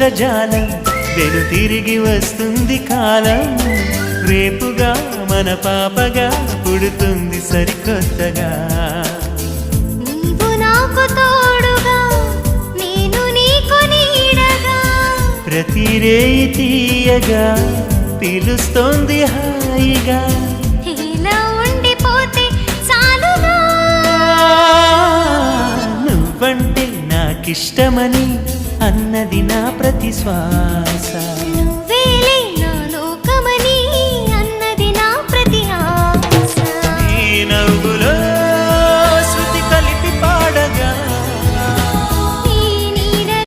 ఇంద్రజాలం వెను తిరిగి వస్తుంది కాలం రేపుగా మన పాపగా పుడుతుంది సరికొత్తగా నీవు నాకు తోడుగా నేను నీకు నీడగా ప్రతి రేయి తీయగా పిలుస్తోంది హాయిగా ఇలా ఉండిపోతే చాలుగా నువ్వంటే నాకిష్టమని అన్నది నా ప్రతి శ్వాస